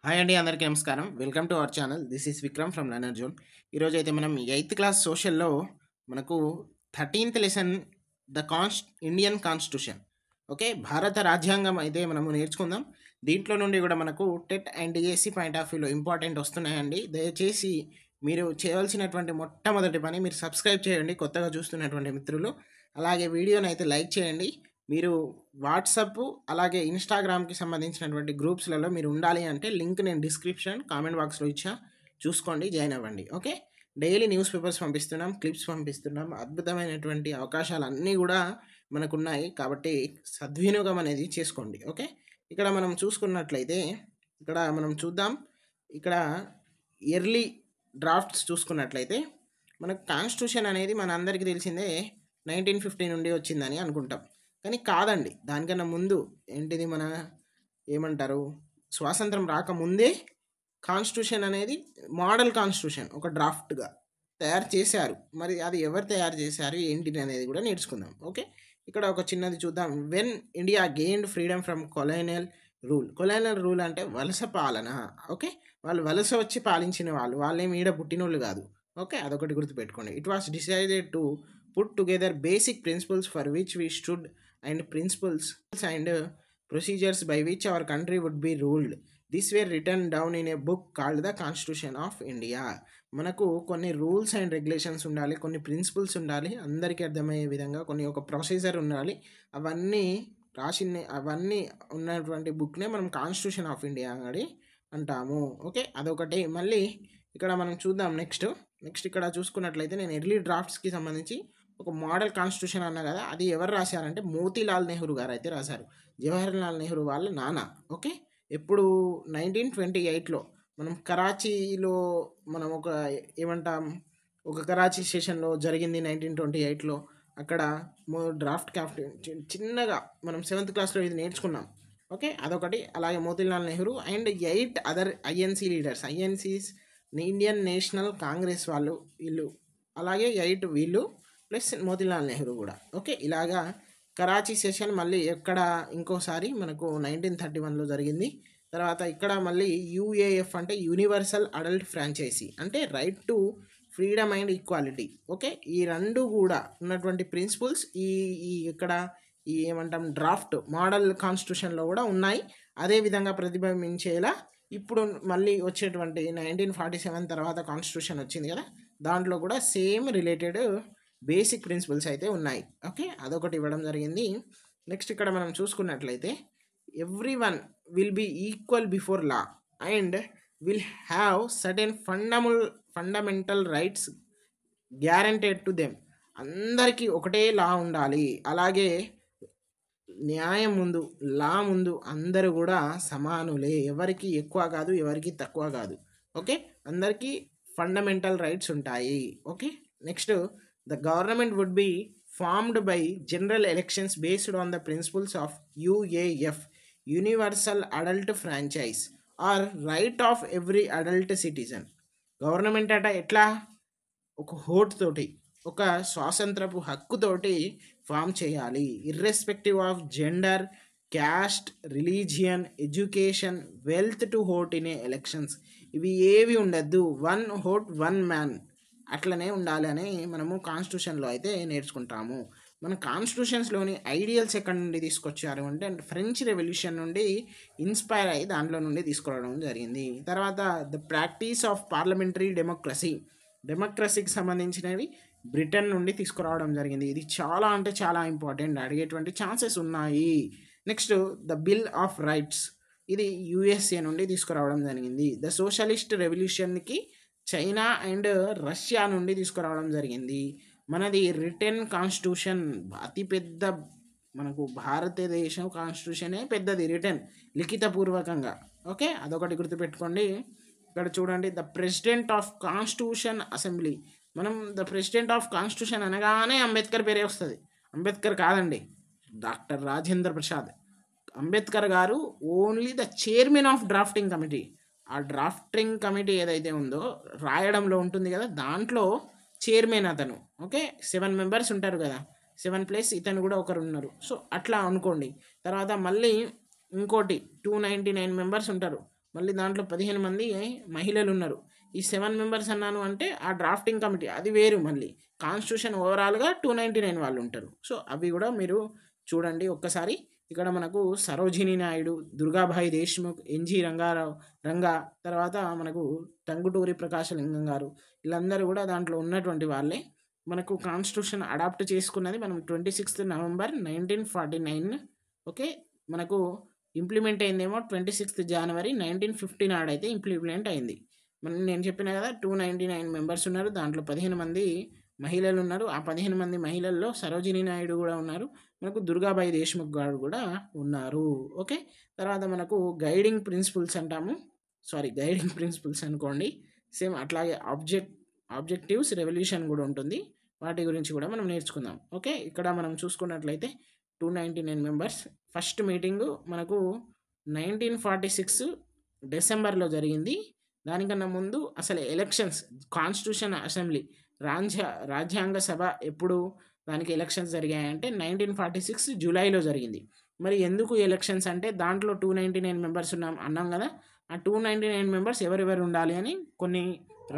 Hi అండి, అందరికీ నమస్కారం. Welcome to our channel. This is Vikram from learner zone. ఈరోజు అయితే మనం ఎయిత్ క్లాస్ సోషల్‌లో మనకు 13థ్ లెసన్ ఇండియన్ కాన్స్టిట్యూషన్. ఓకే. భారత రాజ్యాంగం అయితే మనము నేర్చుకుందాం. దీంట్లో నుండి కూడా మనకు TET and DSC point of వ్యూలో ఇంపార్టెంట్ వస్తున్నాయండి. దయచేసి మీరు చేయవలసినటువంటి మొట్టమొదటి పని మీరు సబ్స్క్రైబ్ చేయండి కొత్తగా చూస్తున్నటువంటి మిత్రులు. అలాగే వీడియోని అయితే లైక్ చేయండి. మీరు వాట్సాప్ అలాగే ఇన్స్టాగ్రామ్కి సంబంధించినటువంటి గ్రూప్స్లలో మీరు ఉండాలి అంటే లింక్ నేను డిస్క్రిప్షన్ కామెంట్ బాక్స్లో ఇచ్చా, చూసుకోండి, జాయిన్ అవ్వండి. ఓకే. డైలీ న్యూస్ పేపర్స్ పంపిస్తున్నాం, క్లిప్స్ పంపిస్తున్నాం, అద్భుతమైనటువంటి అవకాశాలు అన్నీ కూడా మనకున్నాయి. కాబట్టి సద్వినియోగం అనేది చేసుకోండి. ఓకే. ఇక్కడ మనం చూసుకున్నట్లయితే ఇక్కడ మనం చూద్దాం. ఇక్కడ ఇయర్లీ డ్రాఫ్ట్స్ చూసుకున్నట్లయితే మనకు కాన్స్టిట్యూషన్ అనేది మన అందరికీ తెలిసిందే 1950 నుండి వచ్చిందని అనుకుంటాం. కానీ కాదండి. దానికన్నా ముందు ఏంటిది మన ఏమంటారు, స్వాతంత్రం రాకముందే కాన్స్టిట్యూషన్ అనేది మోడల్ కాన్స్టిట్యూషన్ ఒక డ్రాఫ్ట్‌గా తయారు చేశారు. మరి అది ఎవరు తయారు చేశారు, ఏంటిది అనేది కూడా నేర్చుకుందాం. ఓకే. ఇక్కడ ఒక చిన్నది చూద్దాం. When India gained freedom from colonial rule. Colonial rule అంటే వలస పాలన. ఓకే. వాళ్ళు వలస వచ్చి పాలించిన వాళ్ళు. వాళ్ళేమి ఈడ పుట్టినోళ్ళు కాదు. ఓకే. అదొకటి గుర్తుపెట్టుకోండి. It was decided to put together basic principles for which we stood and principles and procedures by which our country would be ruled. These were written down in a book called the Constitution of India. మనకు కొన్ని rules and regulations ఉండాలి, కొన్ని principles ఉండాలి, అందరికీ అర్థమయ్యే విధంగా కొన్ని ఒక ప్రొసీజర్ ఉండాలి. అవన్నీ అవన్నీ ఉన్నటువంటి బుక్నే మనం కాన్స్టిట్యూషన్ ఆఫ్ ఇండియా అని అంటాము. ఓకే. అదొకటి. మళ్ళీ ఇక్కడ మనం చూద్దాం. నెక్స్ట్ ఇక్కడ చూసుకున్నట్లయితే నేను ఎర్లీ డ్రాఫ్ట్స్కి సంబంధించి ఒక మోడల్ కాన్స్టిట్యూషన్ అన్నా కదా, అది ఎవరు రాశారంటే మోతీలాల్ నెహ్రూ గారు అయితే రాశారు. జవహర్లాల్ నెహ్రూ వాళ్ళ నాన్న. ఓకే. ఎప్పుడు 1928లో మనం కరాచీలో మనం ఒక ఏమంటాం, ఒక కరాచీ స్టేషన్లో జరిగింది 1928లో. అక్కడ డ్రాఫ్ట్ క్యాప్టెన్ చిన్నగా మనం 7th క్లాస్లో ఇది నేర్చుకున్నాం. ఓకే. అదొకటి. అలాగే Motilal Nehru and 8 other INC leaders. INC's Indian National Congress వాళ్ళు వీళ్ళు, అలాగే 8 వీళ్ళు ప్లస్ మోతీలాల్ నెహ్రూ కూడా. ఓకే. ఇలాగా కరాచీ సెషన్ మళ్ళీ ఎక్కడ ఇంకోసారి మనకు 1931లో జరిగింది. తర్వాత ఇక్కడ మళ్ళీ యూఏఎఫ్ అంటే యూనివర్సల్ అడల్ట్ ఫ్రాంచైజీ అంటే right to freedom and equality. Okay. ఈ రెండు కూడా ఉన్నటువంటి ప్రిన్సిపల్స్ ఈ ఈ ఇక్కడ ఈ ఏమంటాం డ్రాఫ్ట్ మోడల్ కాన్స్టిట్యూషన్లో కూడా ఉన్నాయి. అదే విధంగా ప్రతిబింబించేలా ఇప్పుడు మళ్ళీ వచ్చేటువంటి 1947 తర్వాత కాన్స్టిట్యూషన్ వచ్చింది కదా, దాంట్లో కూడా సేమ్ రిలేటెడ్ బేసిక్ ప్రిన్సిపల్స్ అయితే ఉన్నాయి. ఓకే. అదొకటి ఇవ్వడం జరిగింది. నెక్స్ట్ ఇక్కడ మనం చూసుకున్నట్లయితే every one will be equal before law and will have certain fundamental rights guaranteed to them. అందరికీ ఒకటే లా ఉండాలి. అలాగే న్యాయం ముందు, లా ముందు అందరూ కూడా సమానులే. ఎవరికి ఎక్కువ కాదు, ఎవరికి తక్కువ కాదు. ఓకే. అందరికీ ఫండమెంటల్ రైట్స్ ఉంటాయి. Okay. Next the government would be formed by general elections based on the principles of UAF universal adult franchise or right of every adult citizen. Government అట ఎట్లా, ఒక హోట్ తోటి, ఒక స్వాతంత్రపు హక్కుతోటి ఫామ్ చేయాలి. Irrespective of gender, caste, religion, education, wealth to vote in elections. ఇవి ఏవి ఉండద్దు. వన్ హోట్ వన్ మ్యాన్ అట్లనే ఉండాలి అని మనము కాన్స్టిట్యూషన్లో అయితే నేర్చుకుంటాము. మన కాన్స్టిట్యూషన్స్లోని ఐడియల్స్ ఎక్కడి నుండి తీసుకొచ్చారు అంటే ఫ్రెంచ్ రెవల్యూషన్ నుండి ఇన్స్పైర్ అయ్యి దాంట్లో నుండి తీసుకురావడం జరిగింది. తర్వాత ద ప్రాక్టీస్ ఆఫ్ పార్లమెంటరీ డెమోక్రసీకి సంబంధించినవి బ్రిటన్ నుండి తీసుకురావడం జరిగింది. ఇది చాలా అంటే చాలా ఇంపార్టెంట్, అడిగేటువంటి ఛాన్సెస్ ఉన్నాయి. Next the bill of rights, ఇది యుఎస్ఏ నుండి తీసుకురావడం జరిగింది. ద సోషలిస్ట్ రెవల్యూషన్కి చైనా అండ్ రష్యా నుండి తీసుకురావడం జరిగింది. మనది రిటెన్ కాన్స్టిట్యూషన్ అతిపెద్ద, మనకు భారతదేశం కాన్స్టిట్యూషనే పెద్దది రిటెన్, లిఖితపూర్వకంగా. ఓకే. అదొకటి గుర్తుపెట్టుకోండి. ఇక్కడ చూడండి, the president of constitution assembly. మనం ద ప్రెసిడెంట్ ఆఫ్ కాన్స్టిట్యూషన్ అనగానే అంబేద్కర్ పేరే వస్తుంది. అంబేద్కర్ కాదండి, డాక్టర్ రాజేంద్ర ప్రసాద్. అంబేద్కర్ గారు only the chairman of drafting committee. ఆ డ్రాఫ్టింగ్ కమిటీ ఏదైతే ఉందో రాయడంలో ఉంటుంది కదా, దాంట్లో చైర్మన్ అతను. ఓకే. 7 మెంబర్స్ ఉంటారు కదా, 7 ప్లస్ ఇతను కూడా ఒకరు ఉన్నారు. సో అట్లా అనుకోండి. తర్వాత మళ్ళీ ఇంకోటి 299 మెంబర్స్ ఉంటారు. మళ్ళీ దాంట్లో 15 మంది మహిళలు ఉన్నారు. ఈ 7 మెంబర్స్ అన్నాను అంటే ఆ డ్రాఫ్టింగ్ కమిటీ అది వేరు మళ్ళీ. కాన్స్టిట్యూషన్ ఓవరాల్‌గా 299 వాళ్ళు ఉంటారు. సో, అవి కూడా మీరు చూడండి ఒక్కసారి. ఇక్కడ మనకు సరోజినీ నాయుడు, దుర్గాబాయి దేశ్ముఖ్, ఎన్‌జీ రంగారావు రంగా, తర్వాత మనకు టంగుటూరి ప్రకాశలింగం గారు, వీళ్ళందరూ కూడా దాంట్లో ఉన్నటువంటి వాళ్ళే. మనకు కాన్స్టిట్యూషన్ అడాప్ట్ చేసుకున్నది మనం 26th నవంబర్ 1949. ఓకే. మనకు ఇంప్లిమెంట్ అయిందేమో 26th జనవరి 1950 నాడైతే ఇంప్లిమెంట్ అయింది. నేను చెప్పిన కదా 299 మెంబర్స్ ఉన్నారు. దాంట్లో 15 మంది మహిళలు ఉన్నారు. ఆ 15 మంది మహిళల్లో సరోజినీ నాయుడు కూడా ఉన్నారు. మనకు దుర్గాబాయి దేశ్ముఖ్ గారు కూడా ఉన్నారు. ఓకే. తర్వాత మనకు గైడింగ్ ప్రిన్సిపల్స్ అంటాము. గైడింగ్ ప్రిన్సిపల్స్ అనుకోండి. సేమ్ అట్లాగే ఆబ్జెక్టివ్స్ రెవల్యూషన్ కూడా ఉంటుంది. వాటి గురించి కూడా మనం నేర్చుకుందాం. ఓకే. ఇక్కడ మనం చూసుకున్నట్లయితే 299 మెంబర్స్. ఫస్ట్ మీటింగు మనకు 1946 డిసెంబర్లో జరిగింది. దానికన్నా ముందు అసలు ఎలక్షన్స్, కాన్స్టిట్యూషన్ అసెంబ్లీ, రాజ్యాంగ సభ ఎప్పుడు దానికి ఎలక్షన్స్ జరిగాయంటే 1946 జూలైలో జరిగింది. మరి ఎందుకు ఎలక్షన్స్ అంటే దాంట్లో 299 మెంబర్స్ అన్నాం కదా. ఆ 299 మెంబర్స్ ఎవరెవరు ఉండాలి అని కొన్ని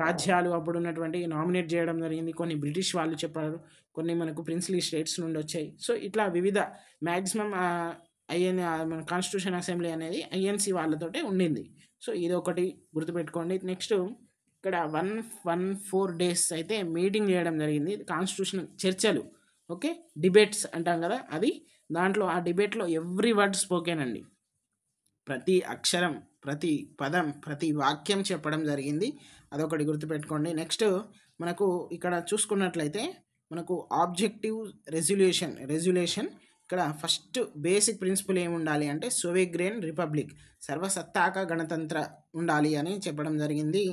రాజ్యాలు అప్పుడు ఉన్నటువంటి నామినేట్ చేయడం జరిగింది. కొన్ని బ్రిటిష్ వాళ్ళు చెప్పారు, కొన్ని మనకు ప్రిన్స్లీ స్టేట్స్ నుండి వచ్చాయి. సో, ఇట్లా వివిధ మ్యాక్సిమం మన కాన్స్టిట్యూషన్ అసెంబ్లీ అనేది ఐఎన్సీ వాళ్ళతోటే ఉండింది. సో, ఇదొకటి గుర్తుపెట్టుకోండి. నెక్స్ట్ ఇక్కడ 114 డేస్ అయితే మీటింగ్ చేయడం జరిగింది. కాన్స్టిట్యూషన్ చర్చలు, ఓకే, డిబేట్స్ అంటాం కదా అది. దాంట్లో ఆ డిబేట్లో ఎవ్రీ వర్డ్ స్పోకెన్ అండి. ప్రతి అక్షరం, ప్రతి పదం, ప్రతి వాక్యం చెప్పడం జరిగింది. అదొకటి గుర్తుపెట్టుకోండి. నెక్స్ట్ మనకు ఇక్కడ చూసుకున్నట్లయితే మనకు ఆబ్జెక్టివ్ రెజ్యులేషన్ ఇక్కడ ఫస్ట్ బేసిక్ ప్రిన్సిపల్ ఏమి ఉండాలి అంటే సోవెగ్రేన్ రిపబ్లిక్, సర్వసత్తాక గణతంత్ర ఉండాలి అని చెప్పడం జరిగింది.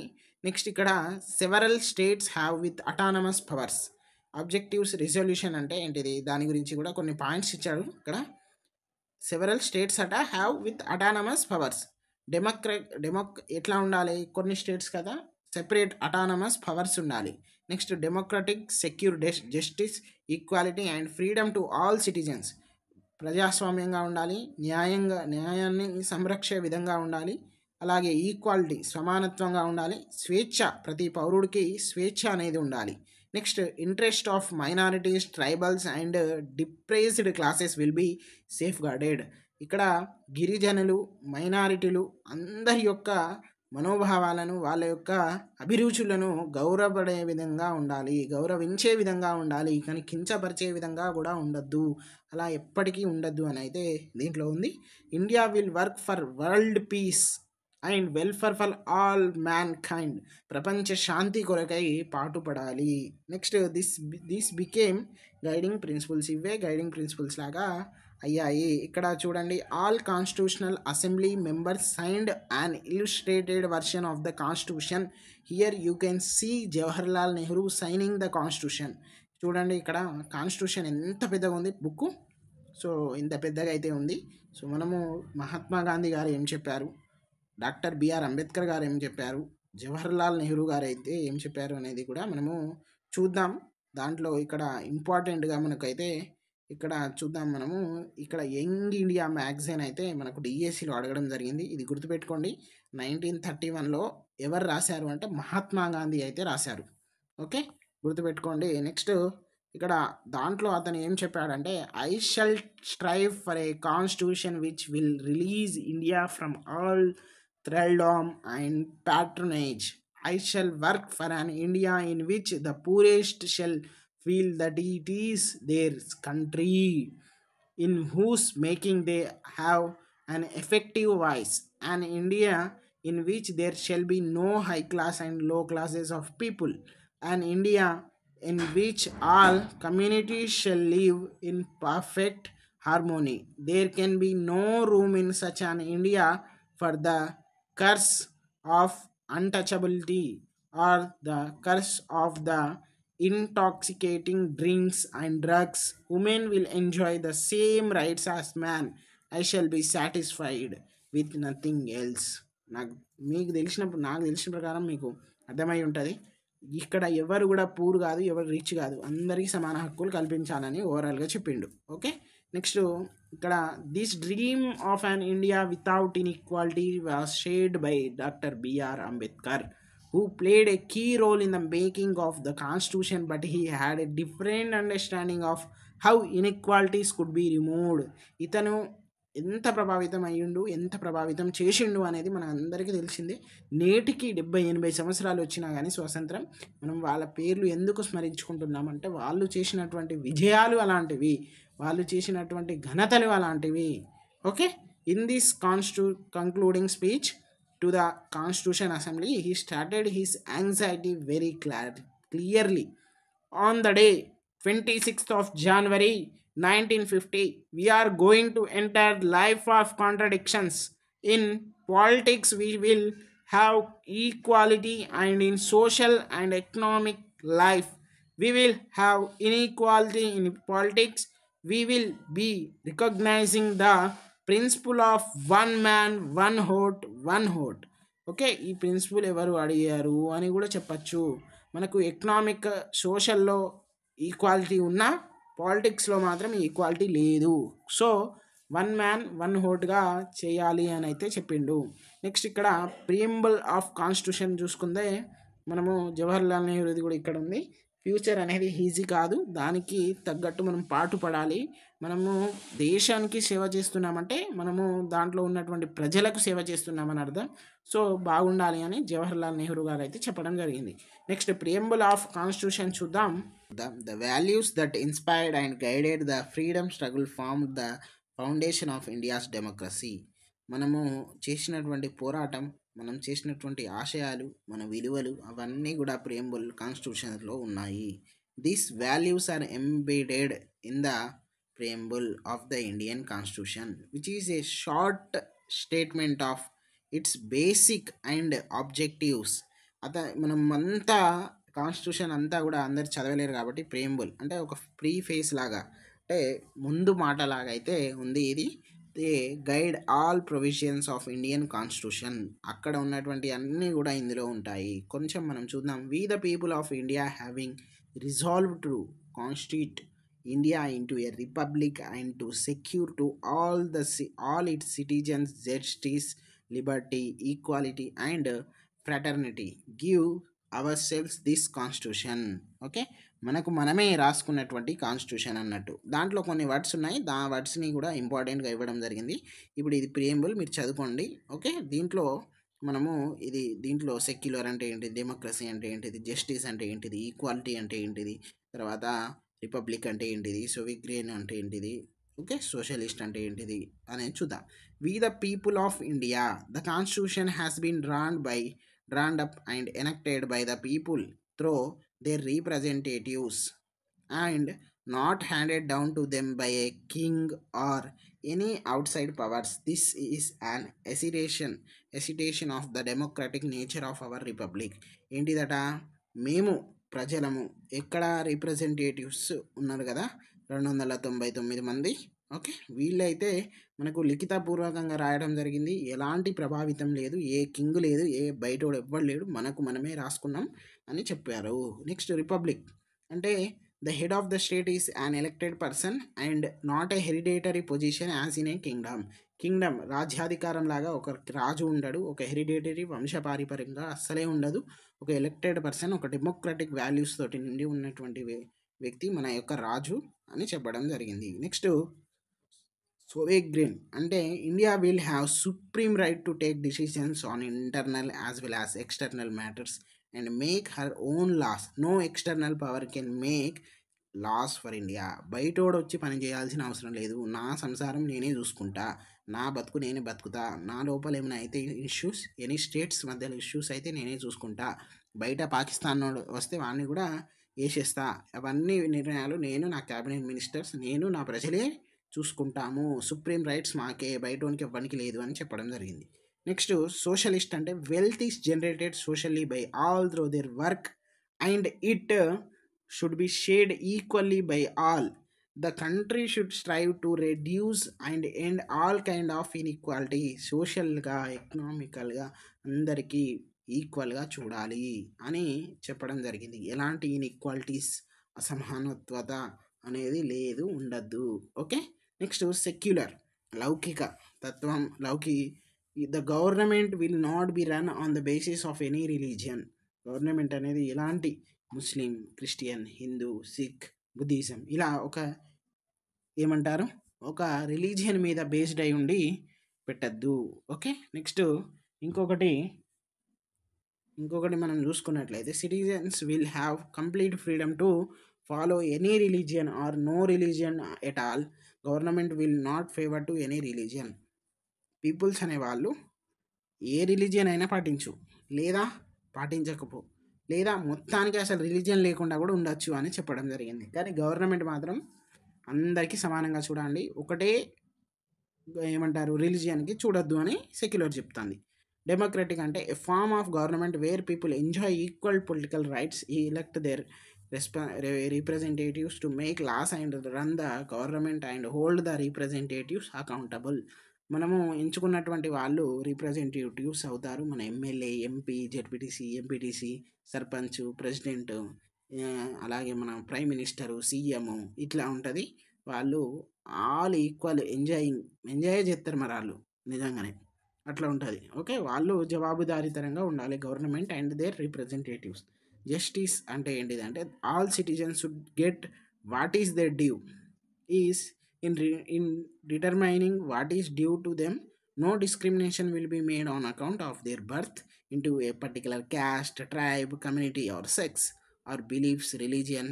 నెక్స్ట్ ఇక్కడ several states have with autonomous powers. Objectives resolution అంటే ఏంటిది, దాని గురించి కూడా కొన్ని పాయింట్స్ ఇచ్చాడు ఇక్కడ. Several states have with autonomous powers. ఎట్లా ఉండాలి, కొన్ని స్టేట్స్ కదా సెపరేట్ అటానమస్ పవర్స్ ఉండాలి. Next democratic, secure, justice, equality and freedom to all citizens. ప్రజాస్వామ్యంగా ఉండాలి, న్యాయాన్ని సంరక్షే విధంగా ఉండాలి. అలాగే ఈక్వాలిటీ, సమానత్వంగా ఉండాలి. స్వేచ్ఛ, ప్రతి పౌరుడికి స్వేచ్ఛ అనేది ఉండాలి. Next interest of minorities, tribals and deprived classes will be safeguarded. ఇక్కడ గిరిజనులు, మైనారిటీలు అందరి యొక్క మనోభావాలను, వాళ్ళ యొక్క అభిరుచులను గౌరవపడే విధంగా ఉండాలి, గౌరవించే విధంగా ఉండాలి, కానీ కించపరిచే విధంగా కూడా ఉండద్దు. అలా ఎప్పటికీ ఉండద్దు అని అయితే దీంట్లో ఉంది. India will work for world peace and welfare for all mankind. ప్రపంచ శాంతి కొరకై పాటుపడాలి. Next this became guiding principles. ఇవే గైడింగ్ ప్రిన్సిపల్స్ లాగా అయ్యాయి. ఇక్కడ చూడండి, all constitutional assembly members signed an illustrated version of the constitution. Here you can see Jawaharlal Nehru signing the constitution. చూడండి ఇక్కడ కాన్స్టిట్యూషన్ ఎంత పెద్దగా ఉంది బుక్. సో, ఇంత పెద్దగా అయితే ఉంది. సో, మనము మహాత్మా గాంధీ గారు ఏం చెప్పారు, డాక్టర్ బిఆర్ అంబేద్కర్ గారు ఏం చెప్పారు, జవహర్లాల్ నెహ్రూ గారు అయితే ఏం చెప్పారు అనేది కూడా మనము చూద్దాం. దాంట్లో ఇక్కడ ఇంపార్టెంట్గా మనకైతే ఇక్కడ చూద్దాం. మనము ఇక్కడ యంగ్ ఇండియా మ్యాగజైన్ అయితే మనకు డిఎస్సిలో అడగడం జరిగింది. ఇది గుర్తుపెట్టుకోండి. 1931లో ఎవరు రాశారు అంటే మహాత్మా గాంధీ అయితే రాశారు. ఓకే, గుర్తుపెట్టుకోండి. నెక్స్ట్ ఇక్కడ దాంట్లో అతను ఏం చెప్పాడంటే, I shall strive for a constitution which will release India from all thraldom and patronage. I shall work for an India in which the poorest shall feel that it is their country, in whose making they have an effective voice. An India in which there shall be no high class and low classes of people. An India in which all communities shall live in perfect harmony. There can be no room in such an India for the curse of untouchability or the curse of the intoxicating drinks and drugs. Women will enjoy the same rights as man. I shall be satisfied with nothing else. నాకు తెలిసిన ప్రకారం మీకు అర్థమై ఉంటుంది. ఇక్కడ ఎవరు కూడా poor కాదు, ఎవరు రిచ్ కాదు, అందరికీ సమాన హక్కులు కల్పించాలని ఓవరాల్గా చెప్పిండు. ఓకే, నెక్స్ట్ ఇక్కడ this dream of an India without inequality was shared by doctor BR Ambedkar, who played a key role in the making of the constitution, but he had a different understanding of how inequalities could be removed. ఇతను ఎంత ప్రభావితం అయ్యిండు, ఎంత ప్రభావితం చేసిండు అనేది మన అందరికీ తెలిసిందే. నేటికి 70-80 సంవత్సరాలు వచ్చినా కానీ స్వాతంత్రం, మనం వాళ్ళ పేర్లు ఎందుకు స్మరించుకుంటున్నామంటే వాళ్ళు చేసినటువంటి విజయాలు అలాంటివి, వాళ్ళు చేసినటువంటి ఘనతలు అలాంటివి. Okay, in this concluding speech to the Constitution Assembly, he started his anxiety very clearly. On the day 26th of January 1950, we are going to enter life of contradictions. In politics, we will have equality, and in social and economic life, we will have inequality. In politics, we will be recognizing the principle of one man one vote. Okay, ఈ principle ఎవరు అడిగారు అని కూడా చెప్పచ్చు. మనకు economic సోషల్లో equality ఉన్నా పాలిటిక్స్లో మాత్రం ఈక్వాలిటీ లేదు. సో వన్ మ్యాన్ వన్ ఓట్గా చేయాలి అని అయితే చెప్పిండు. నెక్స్ట్ ఇక్కడ ప్రియంబుల్ ఆఫ్ కాన్స్టిట్యూషన్ చూసుకుందే మనము జవహర్లాల్ నెహ్రూది కూడా ఇక్కడ ఉంది. ఫ్యూచర్ అనేది ఈజీ కాదు, దానికి తగ్గట్టు మనం పాటుపడాలి. మనము దేశానికి సేవ చేస్తున్నామంటే మనము దాంట్లో ఉన్నటువంటి ప్రజలకు సేవ చేస్తున్నామని అర్థం. సో బాగుండాలి అని జవహర్లాల్ నెహ్రూ గారు అయితే చెప్పడం జరిగింది. నెక్స్ట్ ప్రియంబుల్ ఆఫ్ కాన్స్టిట్యూషన్ చూద్దాం. The values that inspired and guided the freedom struggle form the foundation of India's democracy. మనము చేసినటువంటి పోరాటం, మనం చేసినటువంటి ఆశయాలు, మన విలువలు అవన్నీ కూడా ప్రియంబుల్ కాన్స్టిట్యూషన్లో ఉన్నాయి. These values are embedded in the preamble of the Indian Constitution, which is a short statement of its basic and objectives. మనం అంతా కాన్స్టిట్యూషన్ అంతా కూడా అందరు చదవలేరు కాబట్టి ప్రియంబుల్ అంటే ఒక ప్రీ ఫేస్ లాగా, అంటే ముందు మాట లాగా అయితే ఉంది ఇది. They guide all provisions of Indian constitution, అక్కడ ఉన్నటువంటి అన్నీ కూడా ఇందులో ఉంటాయి. కొంచెం మనం చూద్దాం. We the people of India having resolve to constitute India into a republic and to secure to all its citizens justice, liberty, equality and fraternity, give ourselves this constitution. Okay, మనకు మనమే రాసుకున్నటువంటి కాన్స్టిట్యూషన్ అన్నట్టు. దాంట్లో కొన్ని words ఉన్నాయి, వర్డ్స్ని కూడా ఇంపార్టెంట్గా ఇవ్వడం జరిగింది. ఇప్పుడు ఇది ప్రియంబుల్, మీరు చదువుకోండి. ఓకే, దీంట్లో సెక్యులర్ అంటే ఏంటిది, డెమోక్రసీ అంటే ఏంటిది, జస్టిస్ అంటే ఏంటిది, ఈక్వాలిటీ అంటే ఏంటిది, తర్వాత రిపబ్లిక్ అంటే ఏంటిది, సోవిగ్రియన్ అంటే ఏంటిది, ఓకే, సోషలిస్ట్ అంటే ఏంటిది అనేది చూద్దాం. We the people of India, the constitution has been drawn up and enacted by the people through their representatives and not handed down to them by a king or any outside powers. This is an assertion of the democratic nature of our republic. ఏంటిదట, మేము ప్రజలము, ఎక్కడ representatives ఉన్నారు కదా 299 మంది. Okay, వీళ్ళైతే మనకు లిఖితపూర్వకంగా రాయడం జరిగింది, ఎలాంటి ప్రభావితం లేదు, ఏ కింగ్ లేదు, ఏ బయటోడు ఎవ్వడు లేడు, మనకు మనమే రాసుకున్నాం అని చెప్పారు. నెక్స్ట్ రిపబ్లిక్ అంటే the head of the state is an elected person and not a hereditary position as in a Kingdom రాజ్యాధికారం లాగా ఒక రాజు ఉండడు, ఒక హెరిడేటరీ వంశపారిపర్యంగా అస్సలే ఉండదు. ఒక ఎలక్టెడ్ పర్సన్, ఒక డెమోక్రటిక్ వాల్యూస్ తోటి నిండి ఉన్నటువంటి వ్యక్తి మన యొక్క రాజు అని చెప్పడం జరిగింది. నెక్స్ట్ సోవెగ్రెన్ అంటే India will have supreme right to take decisions on internal as well as external matters and make her own laws. No external power can make laws for India. బయటోడు వచ్చి పని చేయాల్సిన అవసరం లేదు, నా సంసారం నేనే చూసుకుంటా, నా బతుకు నేనే బతుకుతా, నా లోపల ఏమైనా అయితే ఇష్యూస్, ఎనీ స్టేట్స్ మధ్యలో ఇష్యూస్ అయితే నేనే చూసుకుంటా, బయట పాకిస్తాన్ వస్తే వాడిని కూడా వేసేస్తా, అవన్నీ నిర్ణయాలు నేను, నా క్యాబినెట్ మినిస్టర్స్, నేను, నా ప్రజలే చూసుకుంటాము, సుప్రీం రైట్స్ మాకే, బయటోనికి ఇవ్వడానికి లేదు అని చెప్పడం జరిగింది. నెక్స్ట్ సోషలిస్ట్ అంటే wealth is generated socially by all through their work and it should be shared equally by all. The country should strive to reduce and end all kind of inequality. సోషల్గా, ఎకనామికల్గా అందరికీ ఈక్వల్గా చూడాలి అని చెప్పడం జరిగింది. ఎలాంటి inequalities, అసమానత్వత అనేది లేదు, ఉండద్దు. ఓకే, నెక్స్ట్ సెక్యులర్, లౌకిక తత్వం. The government will not be run on the basis of any religion. Government అనేది ఎలాంటి ముస్లిం, క్రిస్టియన్, హిందూ, సిక్, బుద్ధిజం ఇలా ఒక రిలీజియన్ మీద బేస్డ్ అయి ఉండి పెట్టద్దు. ఓకే, నెక్స్ట్ ఇంకొకటి మనం చూసుకున్నట్లయితే citizens will have complete freedom to follow any religion or no religion at all. Government will not favour to any religion. Peoples అనేవాళ్ళు ఏ రిలీజియన్ అయినా పాటించు, లేదా పాటించకపో, లేదా మొత్తానికి అసలు రిలీజియన్ లేకుండా కూడా ఉండొచ్చు అని చెప్పడం జరిగింది. కానీ గవర్నమెంట్ మాత్రం అందరికీ సమానంగా చూడండి, ఒకటే రిలీజియన్కి చూడొద్దు అని సెక్యులర్ చెప్తుంది. డెమోక్రటిక్ అంటే a form of government where people enjoy equal political rights, elect their representatives to make laws and run the government and hold the representatives accountable. మనము ఎంచుకున్నటువంటి వాళ్ళు రిప్రజెంటేటివ్స్ అవుతారు. మన MLA, MP, ZPTC, MPTC, sarpanch, president, అలాగే మన prime minister, CM ఇట్లా ఉంటుంది. వాళ్ళు all equal enjoy చేస్తారు మరి వాళ్ళు నిజంగానే అట్లా ఉంటుంది. ఓకే, వాళ్ళు జవాబుదారీతనంగా ఉండాలి government and their representatives. Justice అంటే ఏంటిదంటే all citizens should get what is their due is in determining what is due to them. No discrimination will be made on account of their birth into a particular caste, tribe, community or sex or beliefs, religion,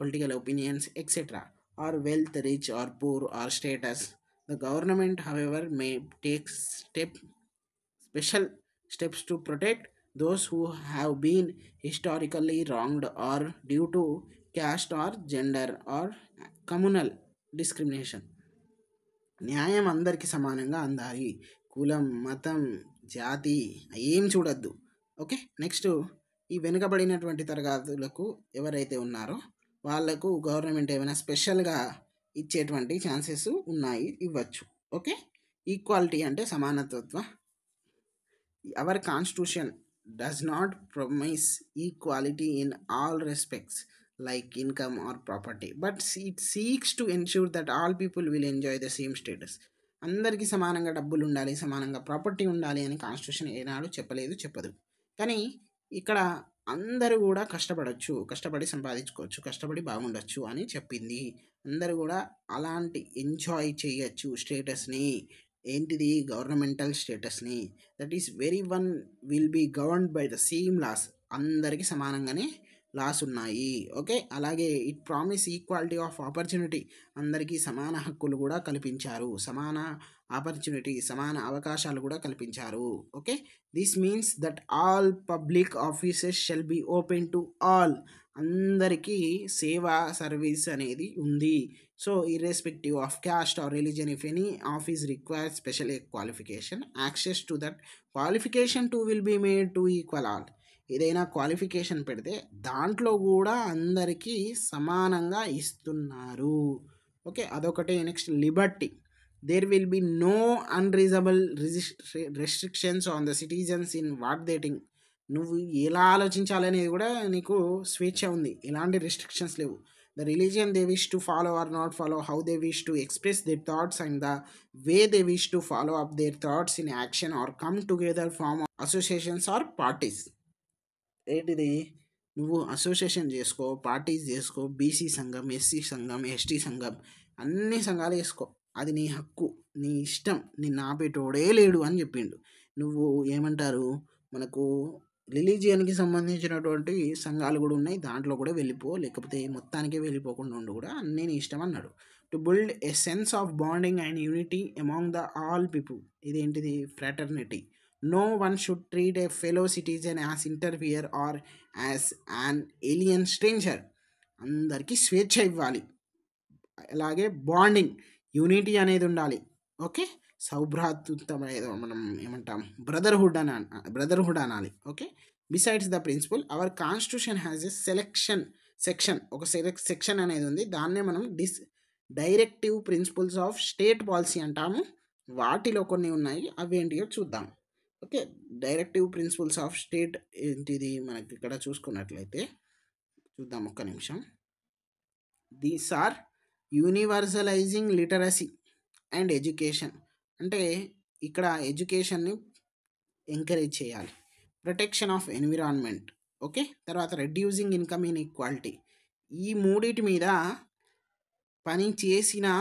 political opinions, etc. or wealth, rich or poor or status. The government, however, may take special steps to protect those who have been historically wronged or due to caste or gender or communal discrimination. న్యాయం అందరికీ సమానంగా అందాలి. కులం, మతం, జాతి ఏం చూడొద్దు. Okay, next ఈ వెనుకబడినటువంటి తరగతులకు ఎవరైతే ఉన్నారో వాళ్ళకు గవర్నమెంట్ ఏమైనా స్పెషల్గా ఇచ్చేటువంటి ఛాన్సెస్ ఉన్నాయి, ఇవ్వచ్చు. ఓకే, ఈక్వాలిటీ అంటే సమానత్వ. Our constitution does not promise equality in all respects like income or property, but it seeks to ensure that all people will enjoy the same status. అందరికీ సమానంగా డబ్బులు ఉండాలి, సమానంగా ప్రాపర్టీ ఉండాలి అని కాన్స్టిట్యూషన్ ఏనాడు చెప్పదు. కానీ ఇక్కడ అందరూ కూడా కష్టపడి సంపాదించుకోవచ్చు, కష్టపడి బాగుండొచ్చు అని చెప్పింది. అందరూ కూడా అలాంటి ఎంజాయ్ చేయొచ్చు స్టేటస్ని. ఏంటిది? గవర్నమెంటల్ స్టేటస్ని. That is very one will be governed by the same laws. అందరికీ సమానంగానే లాస్ ఉన్నాయి. ఓకే, అలాగే it promise equality of opportunity. అందరికీ సమాన హక్కులు కూడా కల్పించారు, సమాన ఆపర్చునిటీ, సమాన అవకాశాలు కూడా కల్పించారు. Okay, this means that all public offices shall be open to all. అందరికీ సేవా సర్వీస్ అనేది ఉంది. So irrespective of caste or religion, if any office requires special qualification, access to that qualification too will be made to equal all. ఏదైనా qualification పెడితే దాంట్లో కూడా అందరికీ సమానంగా ఇస్తున్నారు. ఓకే, అదొకటి. Next liberty. There will be no unreasonable restrictions on the citizens in what they think. నువ్వు ఎలా ఆలోచించాలనేది కూడా నీకు స్వేచ్ఛ ఉంది, ఎలాంటి రెస్ట్రిక్షన్స్ లేవు. The religion they wish to follow or not follow, how they wish to express their thoughts, and the way they wish to follow up their thoughts in action or come together form associations or parties. ఏంటిది? నువ్వు association చేసుకో, parties చేసుకో, BC సంఘం, SC సంఘం, ST సంఘం, అన్ని సంఘాలు చేసుకో, అది నీ హక్కు, నీ ఇష్టం, నిన్ను ఆపేటోడే లేడు అని చెప్పిండు. నువ్వు మనకు రిలీజియన్కి సంబంధించినటువంటి సంఘాలు కూడా ఉన్నాయి, దాంట్లో కూడా వెళ్ళిపో, లేకపోతే మొత్తానికే వెళ్ళిపోకుండా ఉండు కూడా, అన్నీ నీ ఇష్టం అన్నాడు. To build a sense of bonding and unity among the all people. ఇదేంటిది? Fraternity. No one should treat a fellow citizen as interfere or as an alien stranger. అందరికీ స్వేచ్ఛ ఇవ్వాలి, అలాగే బాండింగ్, యూనిటీ అనేది ఉండాలి. ఓకే, సౌభ్రాతృత్వం ఏదో మనం బ్రదర్హుడ్ అనాలి. Okay, besides the principle our constitution has a section, ఒక సెక్షన్ అనేది ఉంది, దాన్నే మనం directive principles of state policy అంటాము. వాటిలో కొన్ని ఉన్నాయి, అవి ఏంటియో చూద్దాం. Okay. Directive principles of state ఏంటిది మనకి ఇక్కడ చూసుకున్నట్లయితే చూద్దాం ఒక్క నిమిషం. These are universalising literacy and education. అంటే ఇక్కడ ఎడ్యుకేషన్ని ఎంకరేజ్ చేయాలి. Protection of environment, okay. తర్వాత రెడ్యూసింగ్ ఇన్కమ్ ఇన్ఈక్వాలిటీ. ఈ మూడిటి మీద పని చేసినా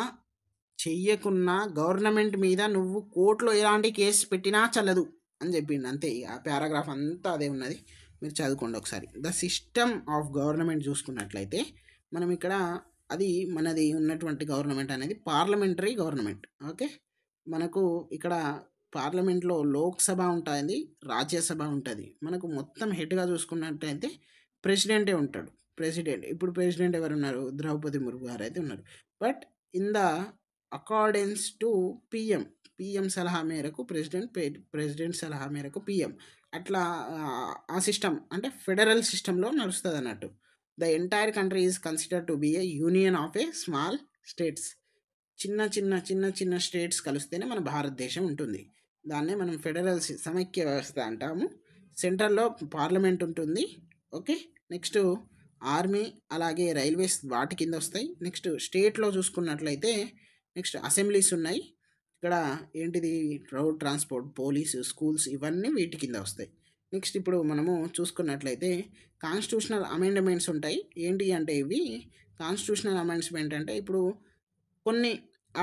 చెయ్యకున్నా గవర్నమెంట్ మీద నువ్వు కోర్టులో ఎలాంటి కేసు పెట్టినా చల్లదు అని చెప్పిండు. అంతే, ఆ పారాగ్రాఫ్ అంతా అదే ఉన్నది, మీరు చదువుకోండి ఒకసారి. ద సిస్టమ్ ఆఫ్ గవర్నమెంట్ చూసుకున్నట్లయితే మనం ఇక్కడ అది మనది ఉన్నటువంటి గవర్నమెంట్ అనేది పార్లమెంటరీ గవర్నమెంట్, ఓకే. మనకు ఇక్కడ పార్లమెంట్లో లోక్సభ ఉంటుంది, రాజ్యసభ ఉంటుంది. మనకు మొత్తం హెడ్గా చూసుకున్నట్టయితే ప్రెసిడెంటే ఉంటాడు. ఇప్పుడు ప్రెసిడెంట్ ఎవరు ఉన్నారు? ద్రౌపది ముర్ము గారు అయితే ఉన్నారు. But in the accordance to PM సలహా మేరకు ప్రెసిడెంట్ సలహా మేరకు పిఎం, అట్లా ఆ సిస్టమ్ అంటే ఫెడరల్ సిస్టంలో నడుస్తుంది అన్నట్టు. The entire country is considered to be A union of a small states. చిన్న స్టేట్స్ కలిస్తేనే మన భారతదేశం ఉంటుంది. దాన్నే మనం ఫెడరల్ సమైక్య వ్యవస్థ అంటాము. సెంట్రల్లో పార్లమెంట్ ఉంటుంది, ఓకే. నెక్స్ట్ ఆర్మీ అలాగే రైల్వేస్ వాటి కింద వస్తాయి. నెక్స్ట్ స్టేట్లో చూసుకున్నట్లయితే నెక్స్ట్ అసెంబ్లీస్ ఉన్నాయి. ఇక్కడ ఏంటిది రోడ్ ట్రాన్స్పోర్ట్, పోలీసు, స్కూల్స్ ఇవన్నీ వీటి కింద వస్తాయి. నెక్స్ట్ ఇప్పుడు మనము చూసుకున్నట్లయితే కాన్స్టిట్యూషనల్ అమెండ్మెంట్స్ ఉంటాయి. ఏంటి అంటే ఇవి కాన్స్టిట్యూషనల్ అమెండ్మెంట్ అంటే ఇప్పుడు కొన్ని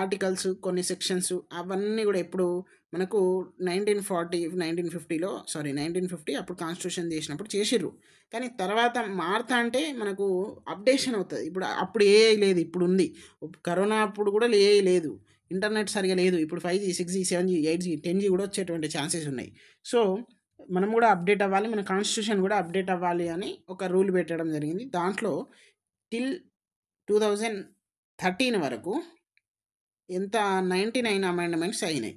ఆర్టికల్స్, కొన్ని సెక్షన్స్ అవన్నీ కూడా ఎప్పుడు మనకు 1950 అప్పుడు కాన్స్టిట్యూషన్ చేసినప్పుడు చేసిర్రు. కానీ తర్వాత మారుతా అంటే మనకు అప్డేషన్ అవుతుంది. ఇప్పుడు అప్పుడు ఏఐ లేదు, ఇప్పుడు ఉంది. కరోనా అప్పుడు కూడా ఏఐ లేదు, ఇంటర్నెట్ సరిగా లేదు. ఇప్పుడు 5G, 6G, 7G, 8G, 10G కూడా వచ్చేటువంటి ఛాన్సెస్ ఉన్నాయి. సో మనం కూడా అప్డేట్ అవ్వాలి, మన కాన్స్టిట్యూషన్ కూడా అప్డేట్ అవ్వాలి అని ఒక రూల్ పెట్టడం జరిగింది. దాంట్లో టిల్ 2013 వరకు ఎంత 99 అమెండ్మెంట్స్ అయినాయి.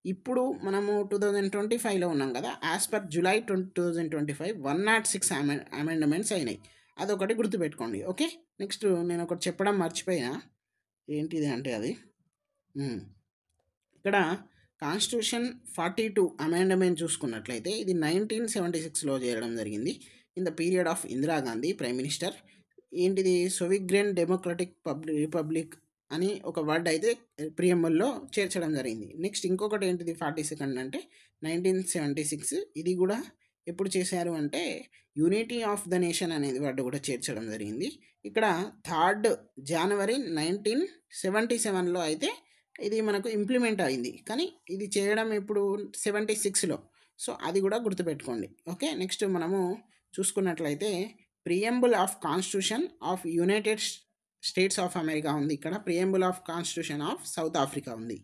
ఇప్పుడు మనము 2025లో ఉన్నాం కదా. యాజ్ పర్ జూలై 2025 106 అమెండ్మెంట్స్ అయినాయి. అదొకటి గుర్తుపెట్టుకోండి, ఓకే. నెక్స్ట్ నేను ఒకటి చెప్పడం మర్చిపోయినా, ఏంటిది అంటే అది ఇక్కడ కాన్స్టిట్యూషన్ 42 అమెండ్మెంట్ చూసుకున్నట్లయితే ఇది 1976లో చేయడం జరిగింది. In the period of Indira Gandhi prime minister. ఏంటిది సోవిగ్రెన్ డెమోక్రటిక్ రిపబ్లిక్ అని ఒక వర్డ్ అయితే ప్రియంబుల్లో చేర్చడం జరిగింది. నెక్స్ట్ ఇంకొకటి ఏంటిది 42 అంటే 1976. ఇది కూడా ఎప్పుడు చేశారు అంటే యూనిటీ ఆఫ్ ద నేషన్ అనేది వర్డ్ కూడా చేర్చడం జరిగింది. ఇక్కడ 3rd జనవరి 1977లో అయితే ఇది మనకు ఇంప్లిమెంట్ అయింది. కానీ ఇది చేయడం ఇప్పుడు 76లో. సో అది కూడా గుర్తుపెట్టుకోండి, ఓకే. నెక్స్ట్ మనము చూసుకున్నట్లయితే preamble of constitution of United states of America ఉంది. ఇక్కడ preamble of constitution of south Africa ఉంది.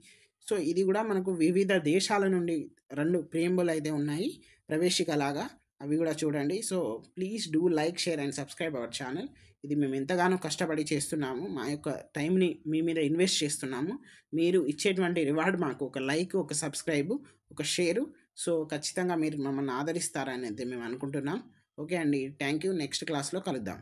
సో ఇది కూడా మనకు వివిధ దేశాల నుండి 2 ప్రియంబుల్ అయితే ఉన్నాయి ప్రవేశికలాగా, అవి కూడా చూడండి. So please do like, share and subscribe our channel. ఇది మేము ఎంతగానో కష్టపడి చేస్తున్నాము, మా యొక్క టైంని మీ మీద ఇన్వెస్ట్ చేస్తున్నాము. మీరు ఇచ్చేటువంటి రివార్డ్ మాకు ఒక లైక్, ఒక సబ్స్క్రైబ్, ఒక షేరు. సో ఖచ్చితంగా మీరు మమ్మల్ని ఆదరిస్తారని అయితే మేము అనుకుంటున్నాం. ఓకే అండి, థ్యాంక్ యూ. నెక్స్ట్ క్లాస్లో కలుద్దాం.